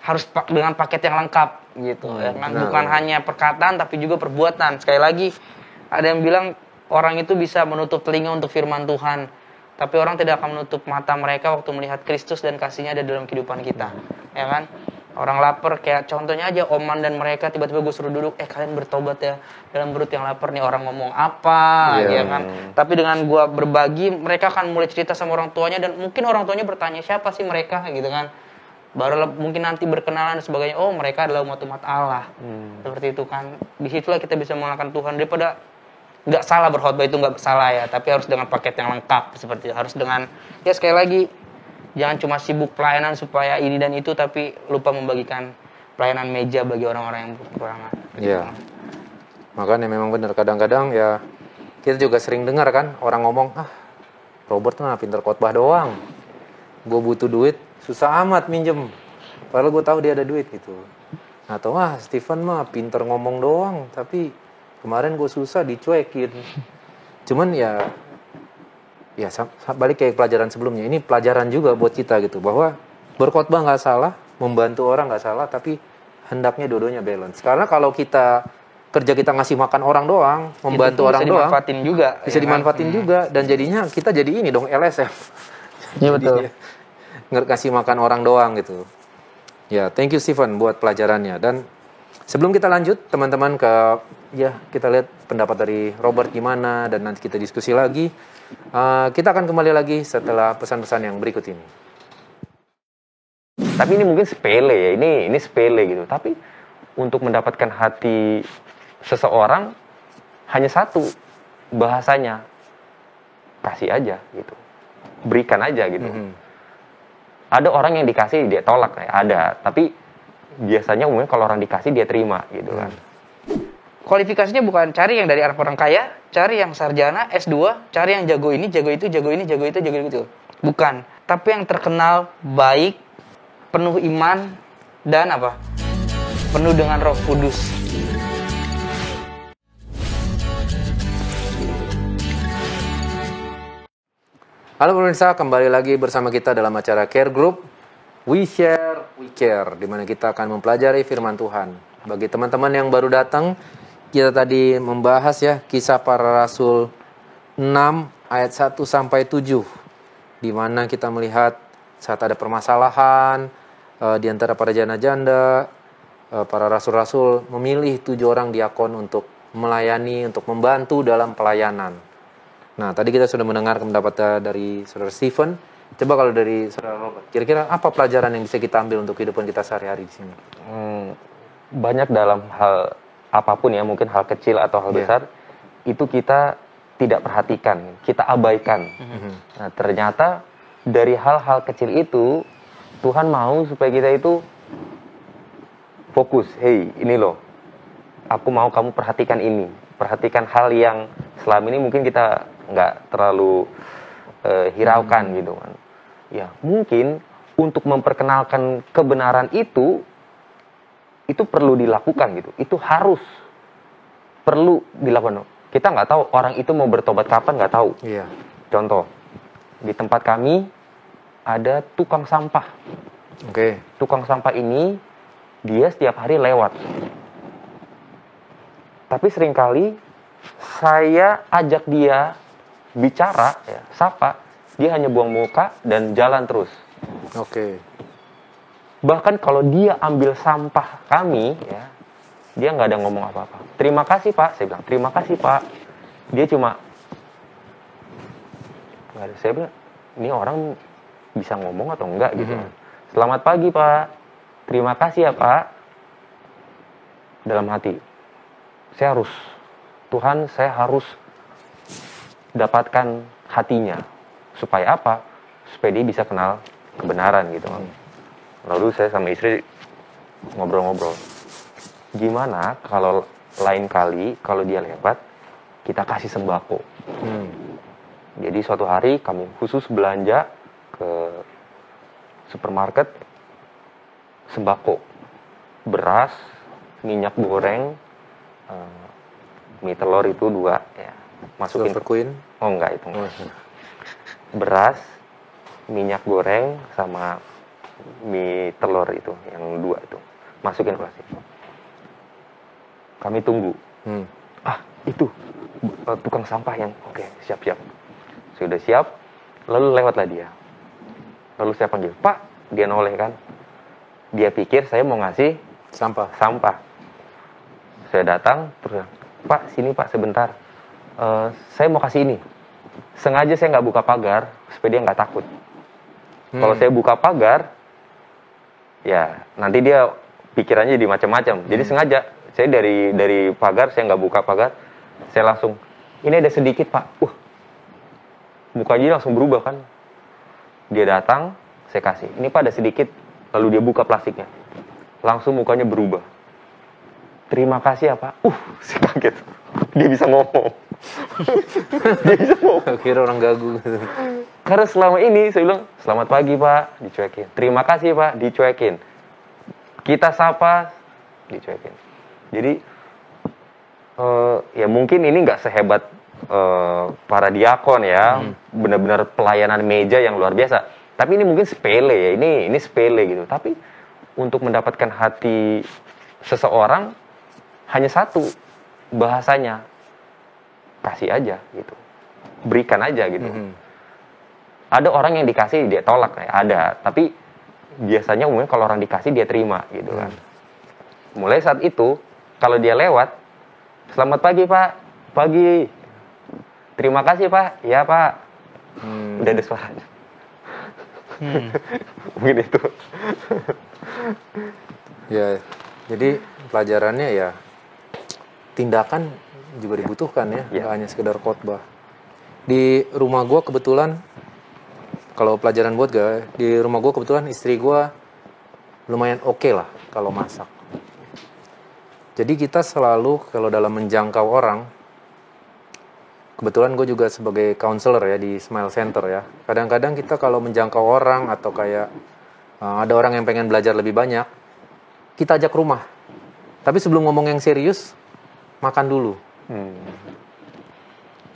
harus dengan paket yang lengkap gitu, ya kan. Bukan hanya perkataan tapi juga perbuatan. Sekali lagi ada yang bilang orang itu bisa menutup telinga untuk firman Tuhan, tapi orang tidak akan menutup mata mereka waktu melihat Kristus dan kasihnya ada dalam kehidupan kita, ya kan. Orang lapar, kayak contohnya aja Oman dan mereka tiba-tiba gue suruh duduk, kalian bertobat ya, dalam perut yang lapar nih orang ngomong apa, ya kan. Tapi dengan gue berbagi, mereka akan mulai cerita sama orang tuanya, dan mungkin orang tuanya bertanya siapa sih mereka gitu kan. Baru mungkin nanti berkenalan dan sebagainya, oh mereka adalah umat-umat Allah. Seperti itu kan. Disitulah kita bisa mengenalkan Tuhan, daripada nggak salah berkhotbah itu nggak salah ya, tapi harus dengan paket yang lengkap seperti itu. Harus dengan, ya sekali lagi, jangan cuma sibuk pelayanan supaya ini dan itu, tapi lupa membagikan pelayanan meja bagi orang-orang yang kekurangan. Iya. Makanya memang benar, kadang-kadang ya kita juga sering dengar kan orang ngomong, Robert mah pinter khotbah doang. Gue butuh duit, susah amat minjem. Padahal gue tahu dia ada duit gitu. Atau Stephen mah pinter ngomong doang, tapi kemarin gue susah dicuekin. Cuman ya balik kayak pelajaran sebelumnya. Ini pelajaran juga buat kita gitu, bahwa berkhotbah nggak salah, membantu orang nggak salah, tapi hendaknya dua-duanya balance. Karena kalau kita kerja kita ngasih makan orang doang, membantu orang doang, bisa dimanfaatin juga, dan jadinya kita jadi ini dong LSM. Iya betul. Ngasih makan orang doang gitu. Ya, thank you Stephen buat pelajarannya. Dan sebelum kita lanjut teman-teman kita lihat pendapat dari Robert gimana, dan nanti kita diskusi lagi. Kita akan kembali lagi setelah pesan-pesan yang berikut ini. Tapi ini mungkin sepele ya, ini sepele gitu. Tapi untuk mendapatkan hati seseorang hanya satu bahasanya, kasih aja gitu, berikan aja gitu. Ada orang yang dikasih dia tolak, ada. Tapi biasanya umumnya kalau orang dikasih dia terima gitu kan. Kualifikasinya bukan cari yang dari orang kaya, cari yang sarjana, S2, cari yang jago ini, jago itu, jago ini, jago itu, jago itu. Bukan. Tapi yang terkenal baik, penuh iman, dan penuh dengan Roh Kudus. Halo pemirsa, kembali lagi bersama kita dalam acara Care Group. We Share, We Care, di mana kita akan mempelajari firman Tuhan. Bagi teman-teman yang baru datang, kita tadi membahas Kisah Para Rasul 6 ayat 1 sampai 7, di mana kita melihat saat ada permasalahan di antara para janda-janda, para rasul-rasul memilih 7 orang diakon untuk melayani, untuk membantu dalam pelayanan. Nah, tadi kita sudah mendengar pendapat dari Saudara Stephen. Coba kalau dari Saudara Robert, kira-kira apa pelajaran yang bisa kita ambil untuk kehidupan kita sehari-hari di sini? Banyak dalam hal apapun ya, mungkin hal kecil atau hal besar, itu kita tidak perhatikan, kita abaikan. Nah, ternyata dari hal-hal kecil itu, Tuhan mau supaya kita itu fokus. Hey, ini loh, aku mau kamu perhatikan ini. Perhatikan hal yang selama ini mungkin kita nggak terlalu hiraukan gitu kan. Ya, mungkin untuk memperkenalkan kebenaran itu perlu dilakukan gitu. Itu perlu dilakukan. Kita nggak tahu orang itu mau bertobat kapan, nggak tahu. Iya. Contoh, di tempat kami ada tukang sampah. Oke. Tukang sampah ini dia setiap hari lewat. Tapi seringkali saya ajak dia bicara, sapa, dia hanya buang muka dan jalan terus. Oke. Bahkan kalau dia ambil sampah kami, dia nggak ada ngomong apa-apa. Terima kasih Pak, saya bilang terima kasih Pak. Dia cuma nggak ada. Saya bilang ini orang bisa ngomong atau enggak gitu. Selamat pagi Pak, terima kasih ya Pak. Dalam hati, Tuhan saya harus dapatkan hatinya. Supaya apa? Supaya dia bisa kenal kebenaran gitu. Lalu saya sama istri ngobrol-ngobrol. Gimana kalau lain kali kalau dia lewat, kita kasih sembako. Jadi suatu hari kami khusus belanja ke supermarket sembako. Beras, minyak goreng, mie telur itu 2 masukin. Silver Queen? Oh enggak itu. Beras, minyak goreng sama mie telur itu yang 2 itu. Masukin plastik. Kami tunggu. Itu tukang sampah yang oke, siap-siap. Sudah siap, lalu lewatlah dia. Lalu saya panggil, Pak, dia noleh kan. Dia pikir saya mau ngasih Sampah. Saya datang, terus, Pak, sini Pak, sebentar. Saya mau kasih ini. Sengaja saya nggak buka pagar, supaya dia nggak takut. Kalau saya buka pagar, ya nanti dia pikirannya jadi macam-macam. Jadi sengaja, saya dari pagar, saya nggak buka pagar, saya langsung, ini ada sedikit Pak. Mukanya langsung berubah kan. Dia datang, saya kasih. Ini Pak ada sedikit. Lalu dia buka plastiknya. Langsung mukanya berubah. Terima kasih ya Pak. Saya kaget. Dia bisa ngomong. Dia bisa ngomong. Kira orang gagu. Karena selama ini saya bilang, selamat pagi Pak, dicuekin. Terima kasih Pak, dicuekin. Kita sapa, dicuekin. Jadi, ya mungkin ini nggak sehebat para diakon ya, benar-benar pelayanan meja yang luar biasa. Tapi ini mungkin sepele ya, ini sepele gitu. Tapi untuk mendapatkan hati seseorang hanya satu bahasanya, kasih aja gitu, berikan aja gitu. Ada orang yang dikasih dia tolak, ada. Tapi biasanya umumnya kalau orang dikasih dia terima gitu kan. Mulai saat itu kalau dia lewat, selamat pagi Pak, pagi. Terima kasih Pak, ya Pak. Udah ada suaranya. Mungkin itu. Ya, jadi pelajarannya ya tindakan juga dibutuhkan ya, nggak hanya sekedar khotbah. Di rumah gue kebetulan, kalau pelajaran buat gak, di rumah gue kebetulan istri gue lumayan oke lah kalau masak. Jadi kita selalu kalau dalam menjangkau orang, kebetulan gue juga sebagai counselor ya di Smile Center ya. Kadang-kadang kita kalau menjangkau orang atau kayak ada orang yang pengen belajar lebih banyak, kita ajak rumah. Tapi sebelum ngomong yang serius, makan dulu.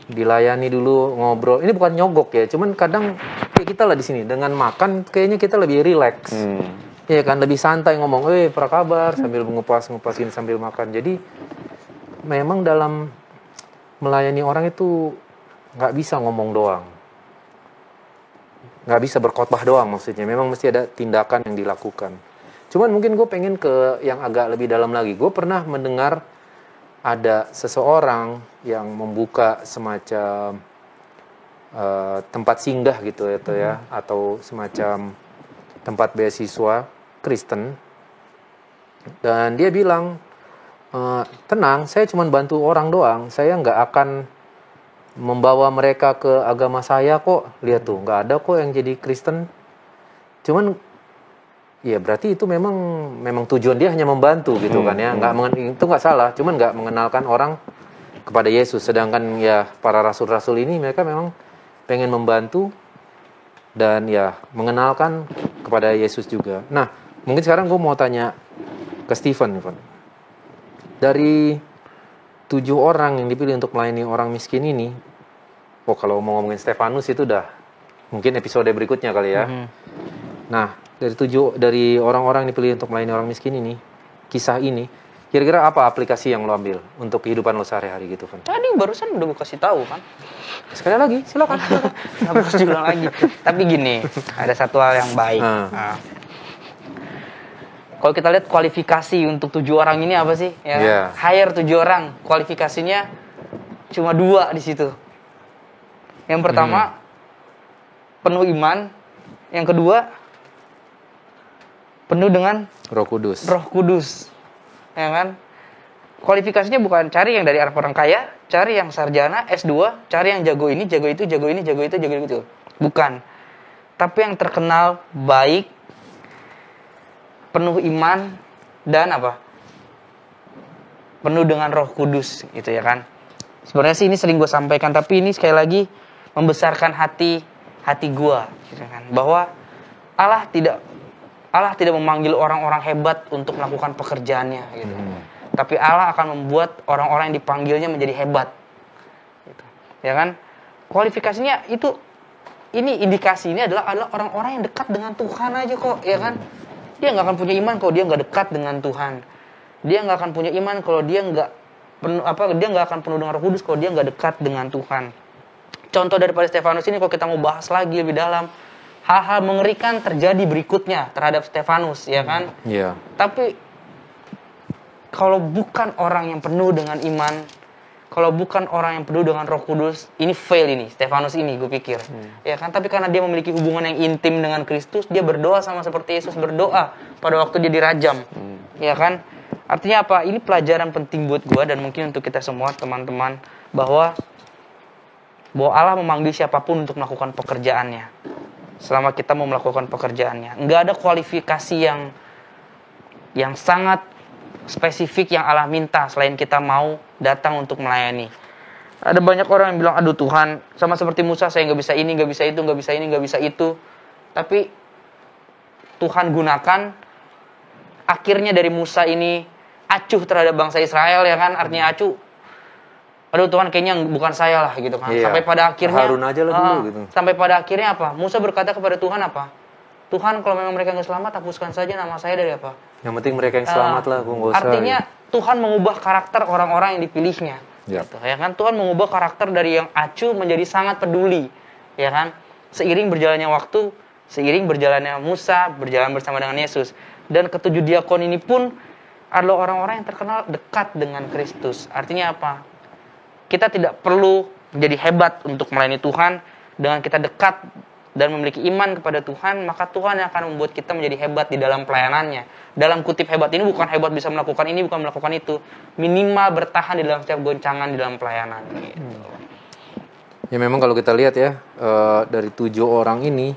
Dilayani dulu, ngobrol. Ini bukan nyogok ya, cuman kadang kayak kita lah di sini dengan makan kayaknya kita lebih rileks. Iya kan, lebih santai ngomong, apa kabar sambil ngupasin sambil makan. Jadi memang dalam melayani orang itu nggak bisa ngomong doang, nggak bisa berkhotbah doang maksudnya. Memang mesti ada tindakan yang dilakukan. Cuman mungkin gue pengen ke yang agak lebih dalam lagi. Gue pernah mendengar ada seseorang yang membuka semacam tempat singgah gitu ya, atau semacam tempat beasiswa Kristen. Dan dia bilang, tenang, saya cuma bantu orang doang. Saya nggak akan membawa mereka ke agama saya kok. Lihat tuh, nggak ada kok yang jadi Kristen. Cuman, ya berarti itu memang tujuan dia hanya membantu gitu kan ya. Itu nggak salah. Cuman nggak mengenalkan orang kepada Yesus. Sedangkan ya para rasul-rasul ini mereka memang pengen membantu dan ya mengenalkan kepada Yesus juga. Nah, mungkin sekarang gue mau tanya ke Stephen nih, Pak. Dari 7 orang yang dipilih untuk melayani orang miskin ini, kalau mau ngomongin Stefanus itu udah mungkin episode berikutnya kali ya. Nah, dari orang-orang yang dipilih untuk melayani orang miskin ini, kisah ini, kira-kira apa aplikasi yang lo ambil untuk kehidupan lo sehari-hari gitu, Van? Tadi barusan udah gue kasih tahu kan. Sekali lagi, silakan. Nggak harus diulang lagi. Tapi gini, ada satu hal yang baik. Kalau kita lihat kualifikasi untuk 7 orang ini apa sih? Ya kan? Hire 7 orang, kualifikasinya cuma 2 di situ. Yang pertama, penuh iman. Yang kedua, penuh dengan Roh Kudus. Ya kan? Kualifikasinya bukan cari yang dari orang kaya, cari yang sarjana, S2, cari yang jago ini, jago itu, jago ini, jago itu, jago itu. Bukan. Tapi yang terkenal baik, penuh iman, dan apa? Penuh dengan Roh Kudus gitu ya kan. Sebenarnya sih ini sering gue sampaikan, tapi ini sekali lagi membesarkan hati gue gitu kan. Bahwa Allah tidak memanggil orang-orang hebat untuk melakukan pekerjaannya gitu. Tapi Allah akan membuat orang-orang yang dipanggilnya menjadi hebat gitu. Ya kan? Kualifikasinya itu, ini indikasi ini adalah orang-orang yang dekat dengan Tuhan aja kok, ya kan? Dia nggak akan punya iman kalau dia nggak dekat dengan Tuhan. Dia nggak akan punya iman kalau dia nggak dia nggak akan penuh dengan Roh Kudus kalau dia nggak dekat dengan Tuhan. Contoh daripada Stefanus ini, kalau kita mau bahas lagi lebih dalam, hal-hal mengerikan terjadi berikutnya terhadap Stefanus, ya kan? Iya. Tapi kalau bukan orang yang penuh dengan iman, kalau bukan orang yang penuh dengan Roh Kudus, ini fail ini, Stefanus ini gue pikir. Ya kan, tapi karena dia memiliki hubungan yang intim dengan Kristus, dia berdoa sama seperti Yesus berdoa pada waktu dia dirajam. Ya kan? Artinya apa? Ini pelajaran penting buat gue dan mungkin untuk kita semua teman-teman, bahwa Allah memanggil siapapun untuk melakukan pekerjaannya. Selama kita mau melakukan pekerjaannya, nggak ada kualifikasi yang sangat spesifik yang Allah minta selain kita mau datang untuk melayani. Ada banyak orang yang bilang, aduh Tuhan, sama seperti Musa, saya nggak bisa ini, nggak bisa itu, nggak bisa ini, nggak bisa itu. Tapi Tuhan gunakan akhirnya dari Musa ini acuh terhadap bangsa Israel, ya kan? Artinya acuh, aduh Tuhan, kayaknya bukan saya lah gitu kan. Iya. Sampai pada akhirnya Harun aja lah dulu gitu. Sampai pada akhirnya apa? Musa berkata kepada Tuhan apa? Tuhan, kalau memang mereka nggak selamat, hapuskan saja nama saya dari apa? Yang penting mereka yang selamat lah, gue nggak usah. Artinya Tuhan mengubah karakter orang-orang yang dipilihnya. Ya. Gitu, ya kan? Tuhan mengubah karakter dari yang acuh menjadi sangat peduli, ya kan? Seiring berjalannya waktu, seiring berjalannya Musa berjalan bersama dengan Yesus, dan ketujuh diakon ini pun adalah orang-orang yang terkenal dekat dengan Kristus. Artinya apa? Kita tidak perlu menjadi hebat untuk melayani Tuhan. Dengan kita dekat dan memiliki iman kepada Tuhan, maka Tuhan yang akan membuat kita menjadi hebat di dalam pelayanannya. Dalam kutip hebat ini bukan hebat bisa melakukan ini, bukan melakukan itu. Minimal bertahan di dalam setiap goncangan di dalam pelayanan. Gitu. Ya memang kalau kita lihat ya, dari 7 orang ini,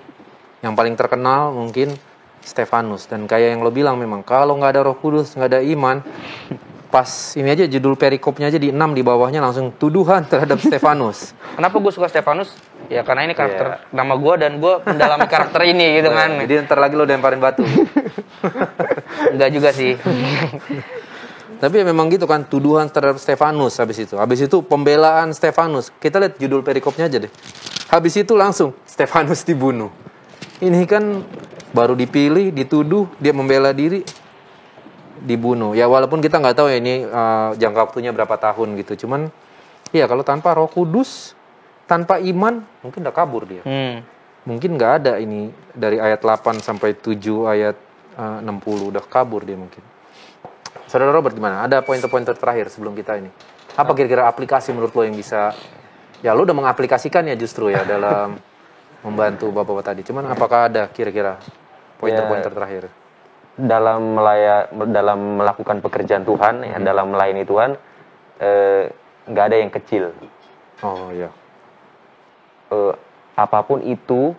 yang paling terkenal mungkin Stefanus. Dan kayak yang lo bilang memang, kalau nggak ada Roh Kudus, nggak ada iman, pas ini aja judul perikopnya aja di 6 di bawahnya langsung tuduhan terhadap Stefanus. Kenapa gue suka Stefanus? Ya karena ini karakter nama gue dan gue mendalami karakter ini gitu kan. Jadi ntar lagi lo lemparin batu. Enggak juga sih. Tapi ya memang gitu kan, tuduhan terhadap Stefanus habis itu. Habis itu pembelaan Stefanus. Kita lihat judul perikopnya aja deh. Habis itu langsung Stefanus dibunuh. Ini kan baru dipilih, dituduh, dia membela diri, dibunuh. Ya walaupun kita nggak tahu ya ini jangka waktunya berapa tahun gitu. Cuman ya kalau tanpa Roh Kudus, tanpa iman, mungkin udah kabur dia. Mungkin nggak ada ini dari ayat 8 sampai 7 ayat 60 udah kabur dia mungkin. Saudara Robert gimana? Ada pointer-pointer terakhir sebelum kita ini. Apa kira-kira aplikasi menurut lo yang bisa, ya lo udah mengaplikasikan ya justru ya dalam membantu bapak-bapak tadi. Cuman apakah ada kira-kira pointer-pointer terakhir? Dalam melakukan pekerjaan Tuhan, ya, dalam melayani Tuhan, nggak ada yang kecil. Oh iya. Apapun itu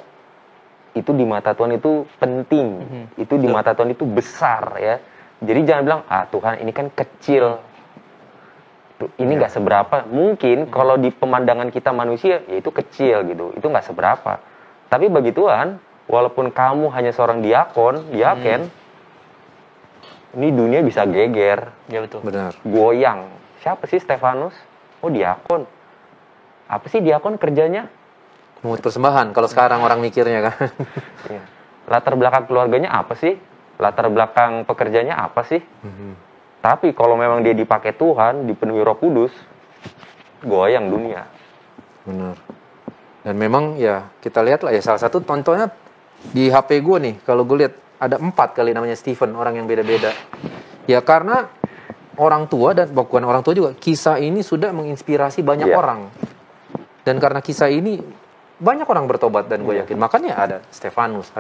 di mata Tuhan itu penting, itu di mata Tuhan itu besar ya. Jadi jangan bilang, Tuhan ini kan kecil, ini nggak seberapa. Mungkin kalau di pemandangan kita manusia, ya itu kecil gitu, itu nggak seberapa. Tapi bagi Tuhan, walaupun kamu hanya seorang diaken, ini dunia bisa geger. Ya betul. Benar. Goyang. Siapa sih Stefanus? Oh, diakon. Apa sih diakon kerjanya? Mengut persembahan kalau sekarang orang mikirnya kan. Ya. Latar belakang keluarganya apa sih? Latar belakang pekerjaannya apa sih? Tapi kalau memang dia dipakai Tuhan, dipenuhi Roh Kudus, goyang dunia. Benar. Dan memang ya kita lihat lah ya, salah satu contohnya di HP gue nih, kalau gue lihat ada 4 kali namanya Stephen, orang yang beda-beda. Ya karena orang tua dan bukan orang tua juga, kisah ini sudah menginspirasi banyak orang. Dan karena kisah ini banyak orang bertobat dan gue yakin. Makanya ada Stefanus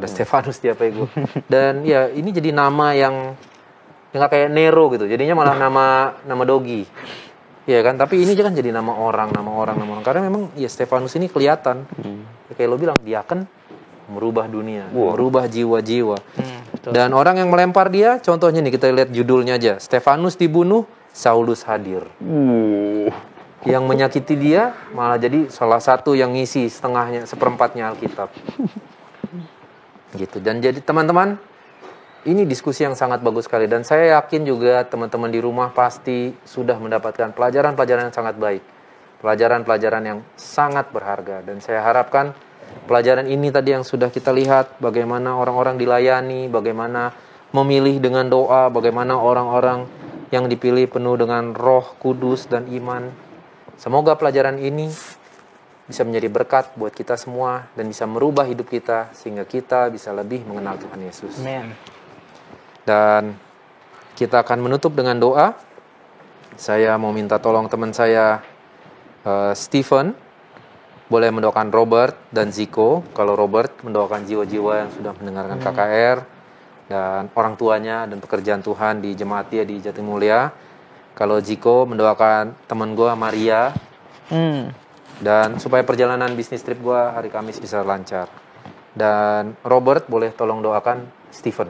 di HP gue. Dan ya ini jadi nama yang nggak kayak Nero gitu. Jadinya malah nama dogi. Iya kan? Tapi ini kan jadi nama orang. Karena memang ya Stefanus ini kelihatan. Ya, kayak lo bilang, dia akan merubah dunia, merubah jiwa-jiwa. Dan orang yang melempar dia, contohnya nih kita lihat judulnya aja. Stefanus dibunuh, Saulus hadir. Yang menyakiti dia malah jadi salah satu yang ngisi seperempatnya Alkitab. Gitu. Dan jadi teman-teman, ini diskusi yang sangat bagus sekali. Dan saya yakin juga teman-teman di rumah pasti sudah mendapatkan pelajaran-pelajaran yang sangat baik. Pelajaran-pelajaran yang sangat berharga. Dan saya harapkan pelajaran ini tadi yang sudah kita lihat, bagaimana orang-orang dilayani, bagaimana memilih dengan doa, bagaimana orang-orang yang dipilih penuh dengan Roh Kudus dan iman. Semoga pelajaran ini bisa menjadi berkat buat kita semua dan bisa merubah hidup kita sehingga kita bisa lebih mengenal Tuhan Yesus. Amin. Dan kita akan menutup dengan doa. Saya mau minta tolong teman saya Stephen boleh mendoakan Robert dan Ziko. Kalau Robert mendoakan jiwa-jiwa yang sudah mendengarkan KKR dan orang tuanya dan pekerjaan Tuhan di jemaat dia di Jatimulya. Kalau Ziko mendoakan teman gue Maria dan supaya perjalanan bisnis trip gue hari Kamis bisa lancar. Dan Robert boleh tolong doakan Stephen.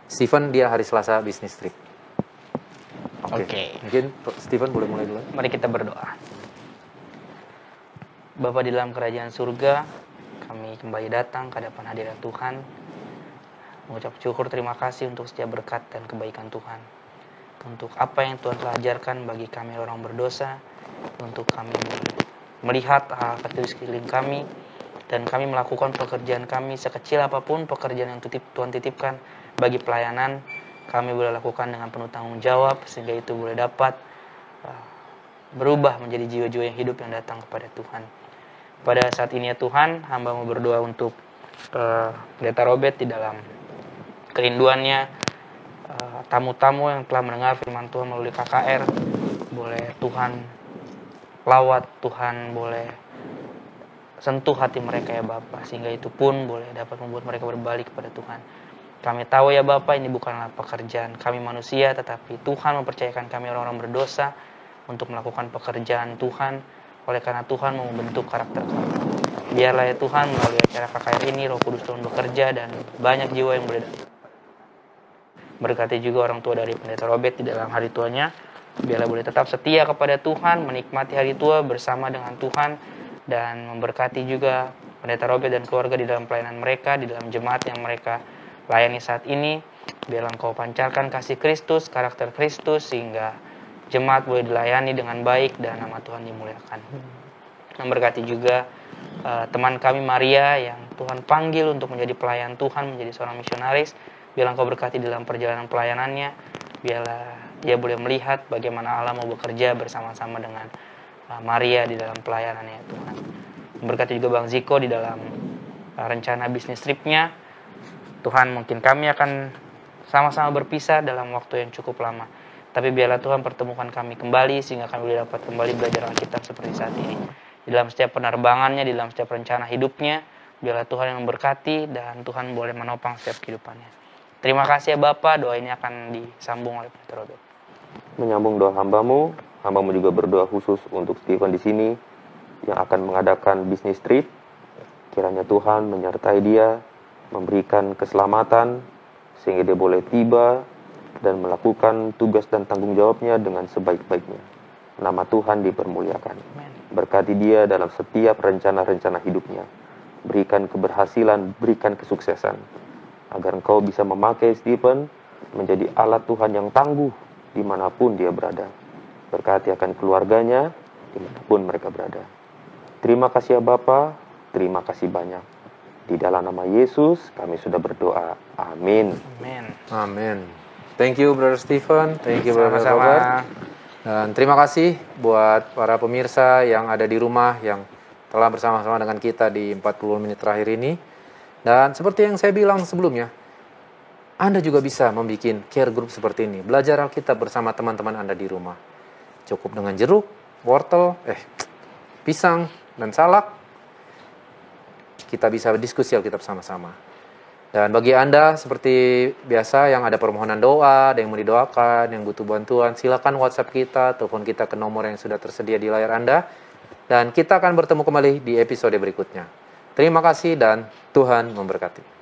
Stephen dia hari Selasa bisnis trip. Oke. Mungkin Stephen boleh mulai dulu. Mari kita berdoa. Bapa di dalam kerajaan surga, kami kembali datang ke hadapan hadirat Tuhan, mengucap syukur terima kasih untuk setiap berkat dan kebaikan Tuhan, untuk apa yang Tuhan telah ajarkan bagi kami orang berdosa, untuk kami melihat hal kecil di sekeliling kami, dan kami melakukan pekerjaan kami sekecil apapun pekerjaan yang Tuhan titipkan bagi pelayanan, kami boleh lakukan dengan penuh tanggung jawab, sehingga itu boleh dapat berubah menjadi jiwa-jiwa yang hidup yang datang kepada Tuhan. Pada saat ini ya Tuhan, hamba mau berdoa untuk Pendeta Robert di dalam kerinduannya, tamu-tamu yang telah mendengar firman Tuhan melalui KKR, boleh Tuhan lawat, Tuhan boleh sentuh hati mereka ya Bapa, sehingga itu pun boleh dapat membuat mereka berbalik kepada Tuhan. Kami tahu ya Bapa, ini bukanlah pekerjaan kami manusia, tetapi Tuhan mempercayakan kami orang-orang berdosa untuk melakukan pekerjaan Tuhan. Oleh karena Tuhan mau membentuk karakter kami. Biarlah ya Tuhan melalui acara KKR ini Roh Kudus Tuhan bekerja dan banyak jiwa yang boleh datang. Berkati juga orang tua dari Pendeta Robert di dalam hari tuanya. Biarlah boleh tetap setia kepada Tuhan, menikmati hari tua bersama dengan Tuhan, dan memberkati juga Pendeta Robert dan keluarga di dalam pelayanan mereka, di dalam jemaat yang mereka layani saat ini. Biarlah Engkau pancarkan kasih Kristus, karakter Kristus, sehingga jemaat boleh dilayani dengan baik dan nama Tuhan dimuliakan. Memberkati juga teman kami Maria yang Tuhan panggil untuk menjadi pelayan Tuhan, menjadi seorang misionaris. Biarlah Engkau berkati dalam perjalanan pelayanannya. Biarlah dia boleh melihat bagaimana Allah mau bekerja bersama-sama dengan Maria di dalam pelayanannya Tuhan. Memberkati juga Bang Ziko di dalam rencana bisnis tripnya. Tuhan, mungkin kami akan sama-sama berpisah dalam waktu yang cukup lama. Tapi biarlah Tuhan pertemukan kami kembali sehingga kami boleh dapat kembali belajar Alkitab seperti saat ini. Di dalam setiap penerbangannya, di dalam setiap rencana hidupnya, biarlah Tuhan yang memberkati dan Tuhan boleh menopang setiap kehidupannya. Terima kasih ya Bapak, doa ini akan disambung oleh Pendeta Robert. Menyambung doa hambamu juga berdoa khusus untuk Stephen di sini yang akan mengadakan bisnis trip. Kiranya Tuhan menyertai dia, memberikan keselamatan sehingga dia boleh tiba dan melakukan tugas dan tanggung jawabnya dengan sebaik-baiknya. Nama Tuhan dipermuliakan. Berkati dia dalam setiap rencana-rencana hidupnya. Berikan keberhasilan, berikan kesuksesan. Agar Engkau bisa memakai Stephen menjadi alat Tuhan yang tangguh dimanapun dia berada. Berkati akan keluarganya dimanapun mereka berada. Terima kasih ya Bapa, terima kasih banyak. Di dalam nama Yesus kami sudah berdoa. Amin. Amin. Amin. Thank you Brother Stephen, thank you Brother Sama-sama. Robert. Dan terima kasih buat para pemirsa yang ada di rumah yang telah bersama-sama dengan kita di 40 menit terakhir ini. Dan seperti yang saya bilang sebelumnya, Anda juga bisa membuat care group seperti ini. Belajar Alkitab bersama teman-teman Anda di rumah. Cukup dengan jeruk, wortel, pisang, dan salak. Kita bisa diskusi Alkitab sama-sama. Dan bagi Anda seperti biasa yang ada permohonan doa, ada yang mau didoakan, yang butuh bantuan, silakan WhatsApp kita, telepon kita ke nomor yang sudah tersedia di layar Anda. Dan kita akan bertemu kembali di episode berikutnya. Terima kasih dan Tuhan memberkati.